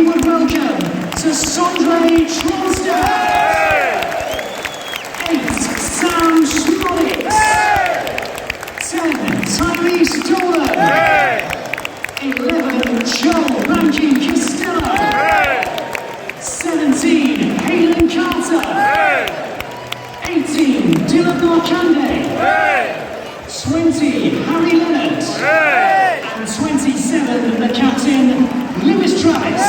we would welcome to Sondre Tronsted. 8, Sam Smolix. 10, Tyrese Dolan. 11, Joel Rankin Costello. 17, Hayden Carter. 18, Dylan Markande. 20, Harry Leonard. And 27, the captain, Lewis Travis.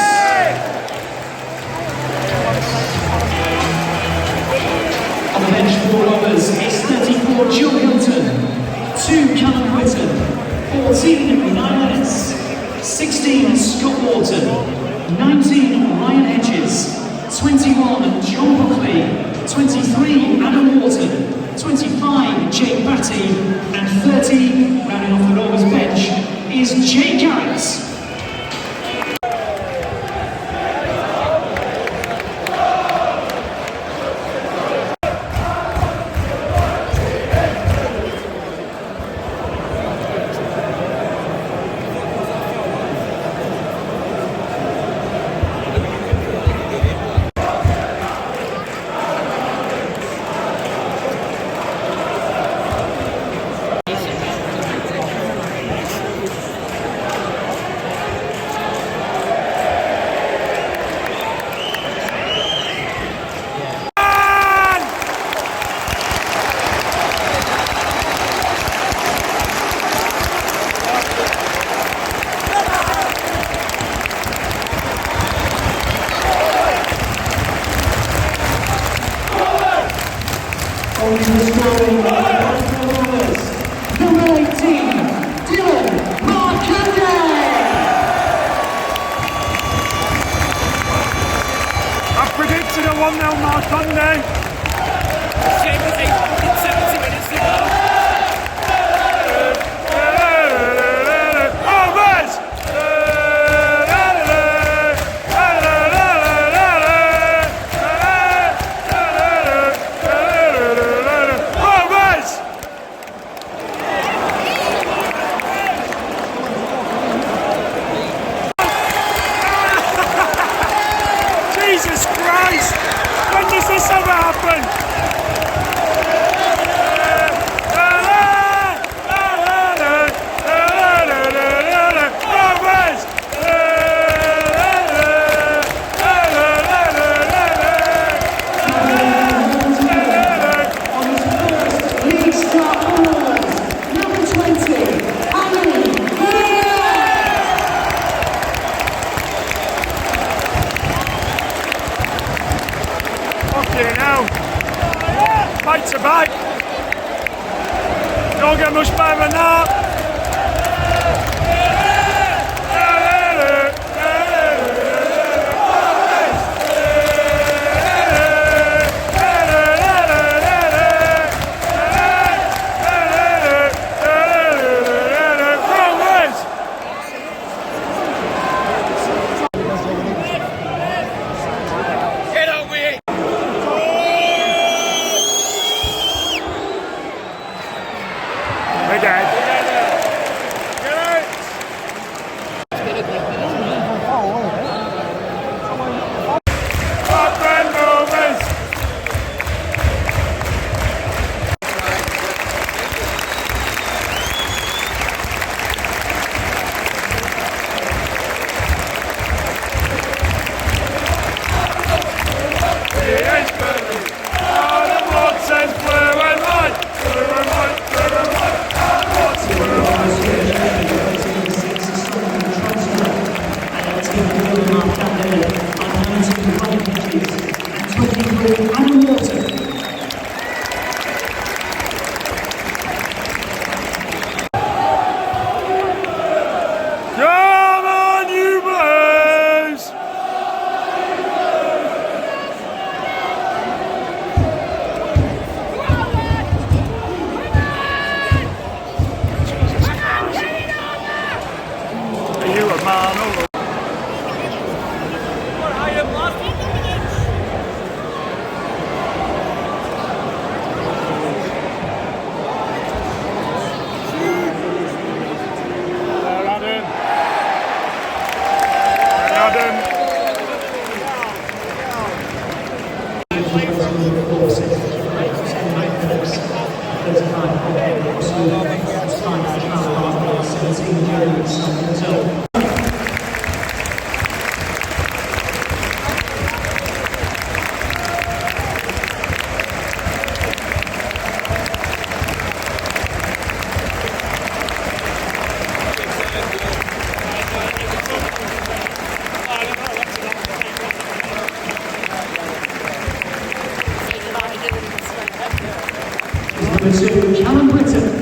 On the bench for Rovers is 34, Joe Hilton. 2, Callum Whitton. 14, Ryan Ennis. 16, Scott Wharton. 19, Ryan Hedges. 21, John Buckley. 23, Adam Wharton. 25, Jake Batty. And 30, rounding off the Rovers bench, is Jake Garrett. Number 18, Dylan Markande. I've predicted a 1-0 Markande. 70 minutes to go. Jesus Christ! When does this ever happen? Back to back. Don't get much better than that. Blackburn Rovers. Adam Wharton. Come on, you Blues! Are you a man? Adam. Number 2, Callum Britton.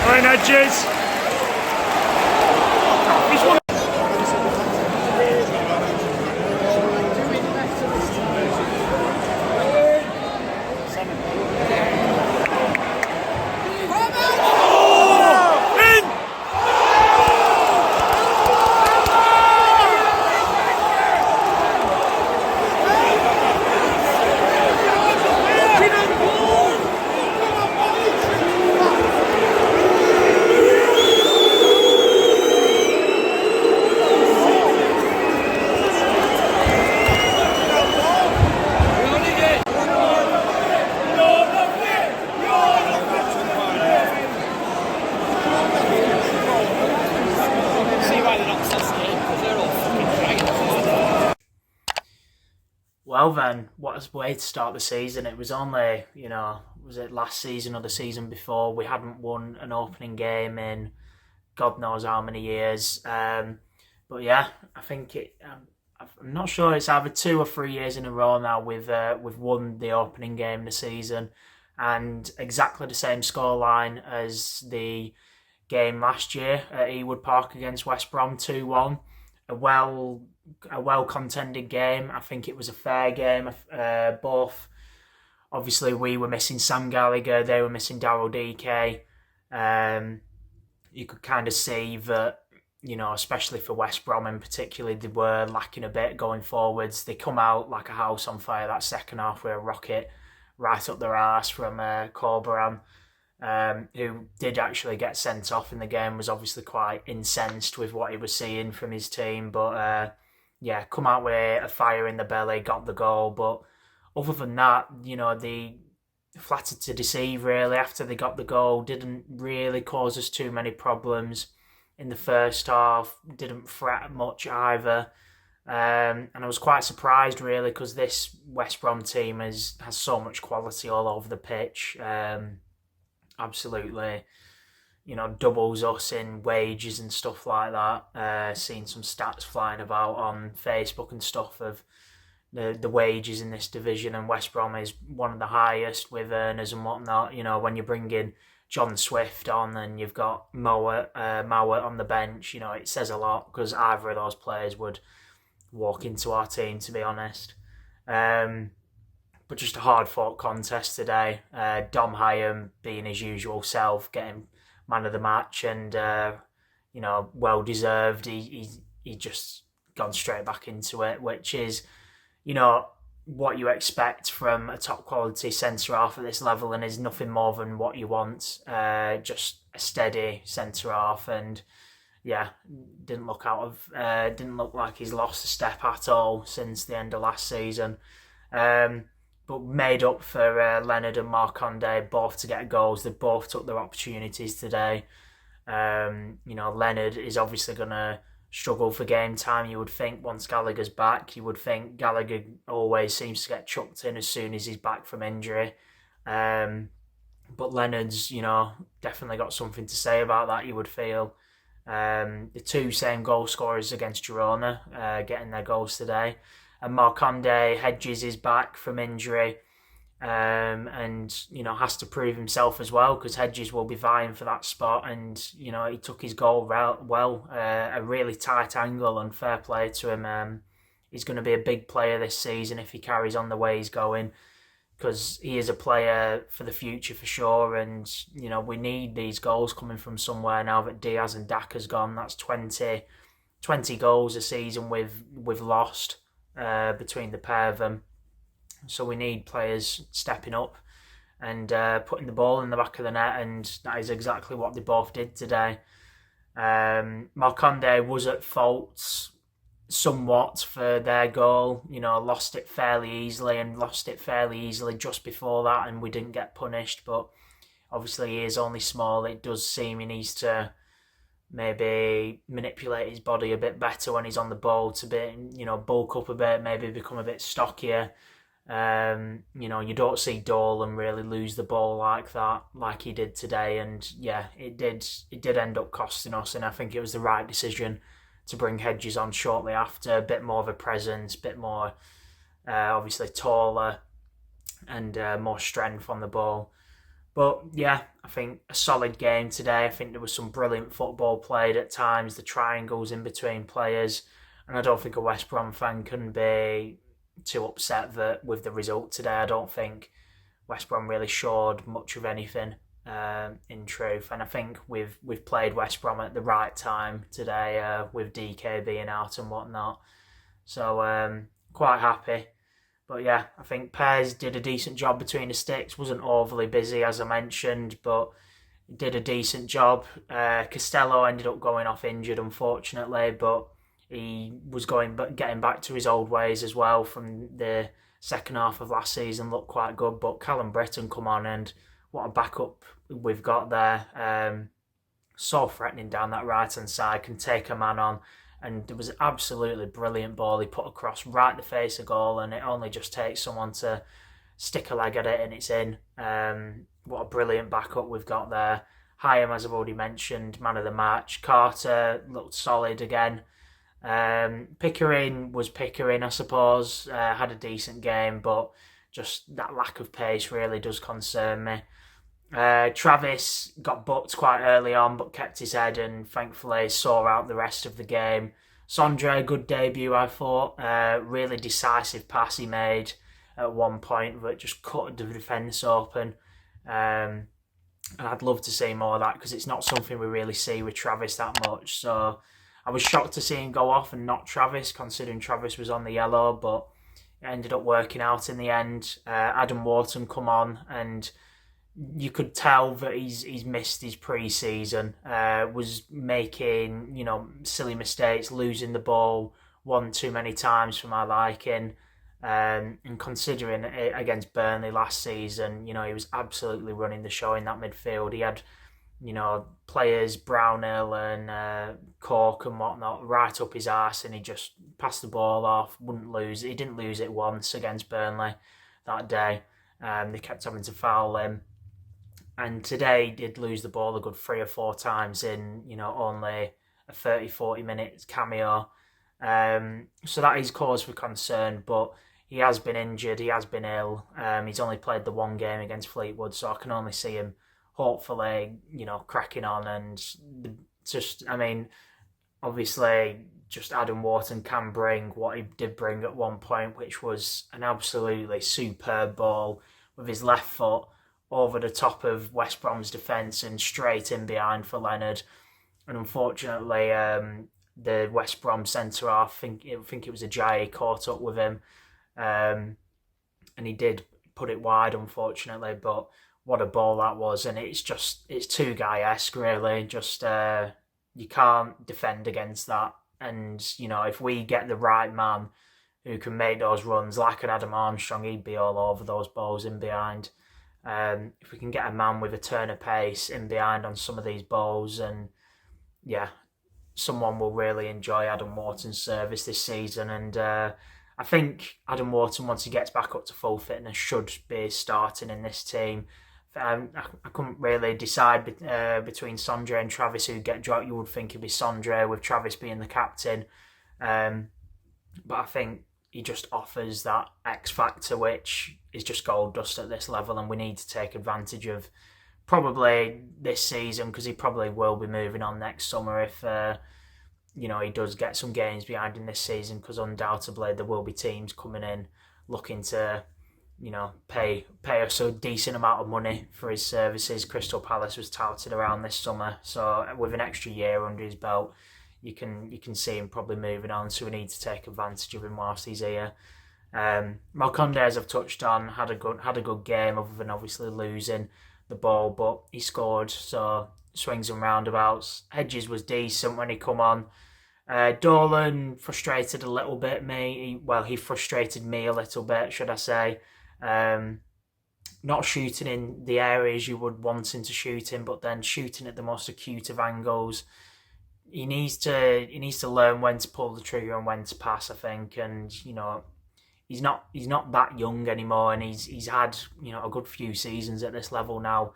Fine edges. Well then, what a way to start the season. It was only, was it last season or the season before? We hadn't won an opening game in God knows how many years. But yeah, I think I'm not sure, it's either 2 or 3 years in a row now we've won the opening game of the season, and exactly the same scoreline as the game last year at Ewood Park against West Brom, 2-1. A well contended game. I think it was a fair game. Both, obviously, we were missing Sam Gallagher, they were missing Daryl DK. You could kind of see that, especially for West Brom in particular, they were lacking a bit going forwards. They come out like a house on fire that second half with a rocket right up their arse from Corberan, who did actually get sent off in the game, was obviously quite incensed with what he was seeing from his team. But come out with a fire in the belly, got the goal. But other than that, they flattered to deceive really after they got the goal. Didn't really cause us too many problems in the first half. Didn't fret much either. And I was quite surprised really, because this West Brom team has so much quality all over the pitch. Absolutely, doubles us in wages and stuff like that. Seen some stats flying about on Facebook and stuff of the wages in this division, and West Brom is one of the highest with earners and whatnot. When you bring in John Swift on and you've got Mowat on the bench, it says a lot, because either of those players would walk into our team, to be honest. But just a hard-fought contest today. Dom Hyam being his usual self, getting man of the match, and well-deserved. He just gone straight back into it, which is, what you expect from a top-quality centre-half at this level, and is nothing more than what you want. Just a steady centre-half, and didn't look like he's lost a step at all since the end of last season. But made up for Leonard and Marconde, both to get goals. They both took their opportunities today. Leonard is obviously going to struggle for game time, you would think, once Gallagher's back. You would think Gallagher always seems to get chucked in as soon as he's back from injury. But Leonard's, definitely got something to say about that, you would feel. The two same goal scorers against Girona, getting their goals today. And Marconde, Hedges is back from injury, and has to prove himself as well, because Hedges will be vying for that spot. And he took his goal well, a really tight angle, and fair play to him. He's going to be a big player this season if he carries on the way he's going, because he is a player for the future for sure. And we need these goals coming from somewhere now that Diaz and Daka's gone. That's 20 goals a season we've lost between the pair of them. So we need players stepping up and putting the ball in the back of the net, and that is exactly what they both did today. Marconde was at fault somewhat for their goal, lost it fairly easily just before that, and we didn't get punished. But obviously he is only small. It does seem he needs to maybe manipulate his body a bit better when he's on the ball to bulk up a bit, maybe become a bit stockier. You don't see Dolan really lose the ball like that, like he did today, and yeah, it did end up costing us, and I think it was the right decision to bring Hedges on shortly after, a bit more of a presence, a bit more obviously taller, and more strength on the ball. But yeah, I think a solid game today. I think there was some brilliant football played at times, the triangles in between players, and I don't think a West Brom fan can be too upset with the result today. I don't think West Brom really showed much of anything, in truth, and I think we've played West Brom at the right time today, with DK being out and whatnot. So quite happy. But yeah, I think Pez did a decent job between the sticks. Wasn't overly busy, as I mentioned, but did a decent job. Costello ended up going off injured, unfortunately, but he was getting back to his old ways as well from the second half of last season. Looked quite good, but Callum Britton come on, and what a backup we've got there. So threatening down that right-hand side, can take a man on. And there was an absolutely brilliant ball he put across right in the face of goal, and it only just takes someone to stick a leg at it and it's in. What a brilliant backup we've got there. Hyam, as I've already mentioned, man of the match. Carter looked solid again. Pickering was Pickering, I suppose. Had a decent game, but just that lack of pace really does concern me. Travis got booked quite early on, but kept his head and thankfully saw out the rest of the game. Sondre, good debut, I thought. Really decisive pass he made at one point that just cut the defence open. And I'd love to see more of that because it's not something we really see with Travis that much. So I was shocked to see him go off and not Travis, considering Travis was on the yellow, but it ended up working out in the end. Adam Wharton come on, and you could tell that he's missed his pre-season, was making, silly mistakes, losing the ball one too many times for my liking. And considering it against Burnley last season, he was absolutely running the show in that midfield. He had, players, Brownhill and Cork and whatnot, right up his arse, and he just passed the ball off, wouldn't lose. He didn't lose it once against Burnley that day. They kept having to foul him. And today he did lose the ball a good 3 or 4 times in, only a 30-40 minutes cameo. So that is cause for concern, but he has been injured, he has been ill. He's only played the one game against Fleetwood, so I can only see him hopefully, cracking on. And obviously just Adam Wharton can bring what he did bring at one point, which was an absolutely superb ball with his left foot over the top of West Brom's defence and straight in behind for Leonard. And unfortunately, the West Brom centre-half, I think it was Ajayi, caught up with him. And he did put it wide, unfortunately, but what a ball that was. And it's too Guy-esque, really. Just, you can't defend against that. And, if we get the right man who can make those runs, like an Adam Armstrong, he'd be all over those balls in behind. If we can get a man with a turn of pace in behind on some of these balls, and yeah, someone will really enjoy Adam Wharton's service this season. And I think Adam Wharton, once he gets back up to full fitness, should be starting in this team. I couldn't really decide between Sondre and Travis who'd get dropped. You would think it'd be Sondre, with Travis being the captain. But I think he just offers that X factor, which is just gold dust at this level, and we need to take advantage of probably this season, because he probably will be moving on next summer if he does get some games behind him this season, because undoubtedly there will be teams coming in looking to pay us a decent amount of money for his services. Crystal Palace was touted around this summer, so with an extra year under his belt, you can see him probably moving on, so we need to take advantage of him whilst he's here. Malconde, as I've touched on, had a good game, other than obviously losing the ball, but he scored, so swings and roundabouts. Hedges was decent when he come on. Dolan frustrated a little bit me. He frustrated me a little bit, should I say. Not shooting in the areas you would want him to shoot in, but then shooting at the most acute of angles. He needs to learn when to pull the trigger and when to pass, I think. And he's not that young anymore, and he's had, you know, a good few seasons at this level now.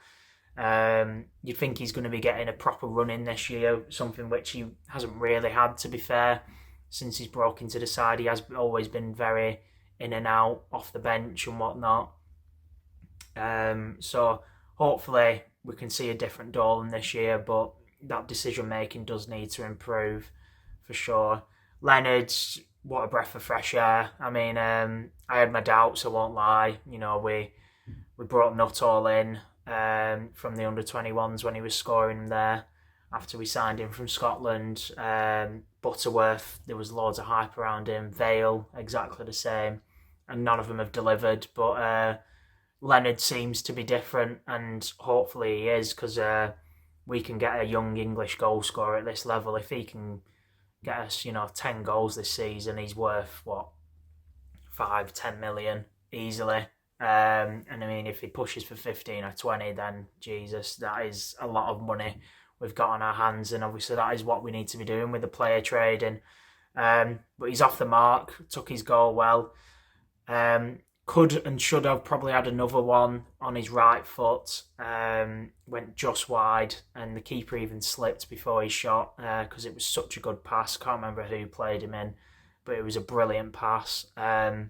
You'd think he's going to be getting a proper run in this year, something which he hasn't really had, to be fair, since he's broke into the side. He has always been very in and out, off the bench and whatnot. So hopefully we can see a different Dolan this year, but that decision making does need to improve for sure. Leonard's, what a breath of fresh air. I mean, I had my doubts, I won't lie. You know, we brought Nuttall in from the under-21s when he was scoring there after we signed him from Scotland. Butterworth, there was loads of hype around him. Vale, exactly the same, and none of them have delivered. But Leonard seems to be different, and hopefully he is, because we can get a young English goal scorer at this level. If he can get us, you know, 10 goals this season, he's worth, what, 5-10 million easily. And I mean, if he pushes for 15 or 20, then Jesus, that is a lot of money we've got on our hands, and obviously that is what we need to be doing with the player trading. But he's off the mark, took his goal well. Could and should have probably had another one on his right foot. Went just wide, and the keeper even slipped before he shot, because it was such a good pass. Can't remember who played him in, but it was a brilliant pass. I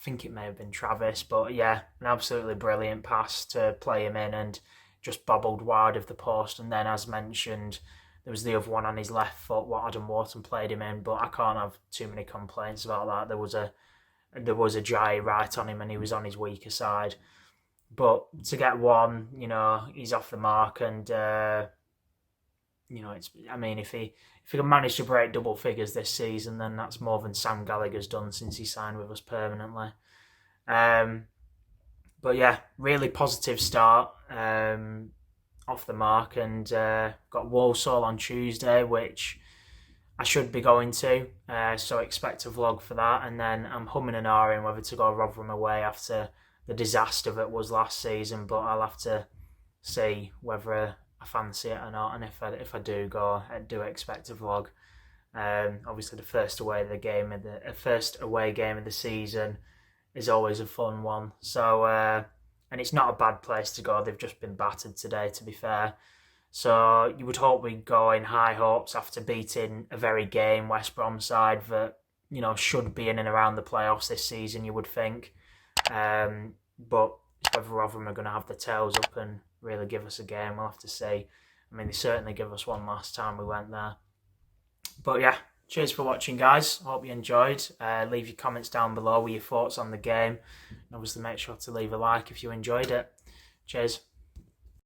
think it may have been Travis, but yeah, an absolutely brilliant pass to play him in, and just bobbled wide of the post. And then, as mentioned, there was the other one on his left foot, what Adam Wharton played him in, but I can't have too many complaints about that. There was a Jai right on him, and he was on his weaker side. But to get one, you know, he's off the mark, and you know, if he can manage to break double figures this season, then that's more than Sam Gallagher's done since he signed with us permanently. But yeah, really positive start, off the mark, and got Walsall on Tuesday, which I should be going to, so expect a vlog for that. And then I'm humming and ahhing whether to go Rotherham away after the disaster that was last season, but I'll have to see whether I fancy it or not. And if I do go, I do expect a vlog. Obviously, the first away game of the season is always a fun one. So, and it's not a bad place to go. They've just been battered today, to be fair. So you would hope we'd go in high hopes after beating a very game West Brom side that, you know, should be in and around the playoffs this season, you would think. But it's whether Rotherham are going to have the tails up and really give us a game, we'll have to see. I mean, they certainly gave us one last time we went there. But yeah, cheers for watching, guys. Hope you enjoyed. Leave your comments down below with your thoughts on the game. And obviously make sure to leave a like if you enjoyed it. Cheers.